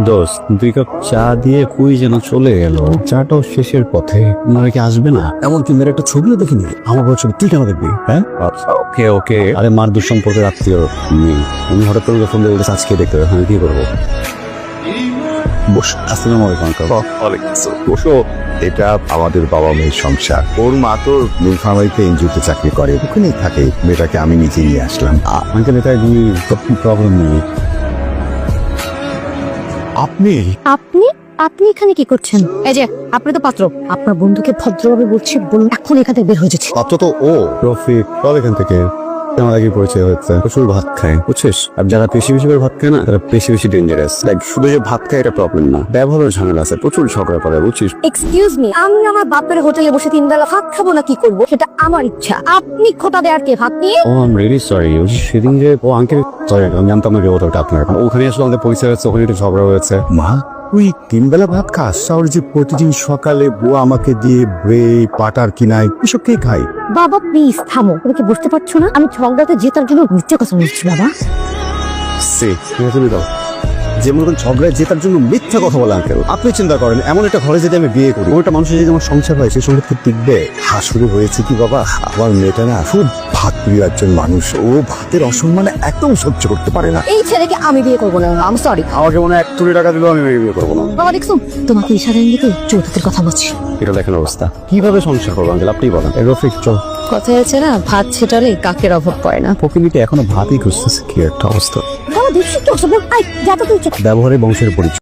দোস্ত 2 কাপ চা দিয়ে কই যেন চলে গেল, চাটাও শেষের পথে। আপনারা কি আসবে না? এমনকি মেয়ের একটা ছবিও দেখিনি। আমার বড় ছবি তুই কেন দেখবি? হ্যাঁ আচ্ছা, ওকে ওকে। আরে মার দুঃসম্পর্কের আত্মীয় নেই, উনি হঠাৎ করে ফোন দিয়ে বলতে আজকে দেখতে হবে। আমি কি করবো? বসো। আসসালামু আলাইকুম আঙ্কেল। বসো। এটা আমাদের বাবা মেয়ের সংসার। ওর মা তো নীলফামারীতে এনজিওতে চাকরি করে, ওখানেই থাকে। মেয়েটাকে আমি নিজে নিয়ে আসলাম। আঙ্কেল এটা একদমই প্রবলেম নেই। আপনি আপনি আপনি এখানে কি করছেন? এই যে আপনি তো পাত্র, আপনার বন্ধুকে ভদ্রভাবে বলছি, বলুন এখন এখান থেকে বের হয়ে যাচ্ছে। পাত্র তো ও। রফিক চল এখান থেকে। আমার আগে পরিচয় হচ্ছে, প্রচুর ভাত খায় বুঝছিস। আর যারা বেশি বেশি করে ভাত খায় না, তারা বেশি বেশি ডেঞ্জারাস। লাইক শুধু যে ভাত খায় এটা প্রবলেম না, ব্যবহারের ঝামেলা আছে, প্রচুর ঝগড়া করে বুঝছিস। এক্সকিউজ মি, আমি আমার বাপের হোটেলে বসে 3 বেলা ভাত খাবো না কি করব সেটা আমার ইচ্ছা। আপনি খোটা দেওয়ার কে? ভাত নিয়ে ও আই এম রিয়েলি সরি। সেদিন যে ও আঙ্কেল, সরি আমি জানতাম না যে ওটা আপনার। ওখানে আসলে আমাদের পরিচয় হচ্ছে, ওখানে একটু ঝগড়া হয়েছে। মা, তুই 3 বেলা ভাত খাস? আর যে প্রতিদিন সকালে বুয়া আমাকে দিয়ে ব্রেড বাটার কিনায়, এসব কে খায়? বাবা প্লিজ থামো। তুমি কি বুঝতে পারছো না আমি ঝগড়াতে জেতার জন্য মিথ্যে কথা বলছি? বাবা তুমি দাও। যে মতন ঝগড়ায় জেতার জন্য মিথ্যা কথা বলে আঙ্কেল। আপনি চিন্তা করেন, এমন একটা ঘরে যদি আমি বিয়ে করি, ওটা মানুষের যদি আমার সংসার হয়, সেই সংসার টিকবে? হাসুরে হয়েছে কি বাবা, আমার মেয়েটা না খুব ভাত প্রিয় একজন মানুষ। ও ভাতের অসম্মান একদম সহ্য করতে পারে না। এই ছেলেকে আমি বিয়ে করবো না। আম সরি। আমাকে মনে হয় 1 কোটি টাকা দিলেও আমি বিয়ে করবো না। বাবা দেখছো, তোমাকে ইশারা ইঙ্গিতে চৌধুরীর কথা বলছি। এটা দেখেন অবস্থা, কিভাবে সংসার করবো আঙ্কেল আপনি বলেন। রফিক চল। কথা আছে না, ভাত ছেটালে কাকের অভাব পড়ে না। প্রকৃতিতে এখনো ভাতই খুঁজতেছে, কি একটা অবস্থা। বাবা দেখছি কি অসম্ভব। আই যা তো তুই। ব্যবহারে বংশের পরিচয়।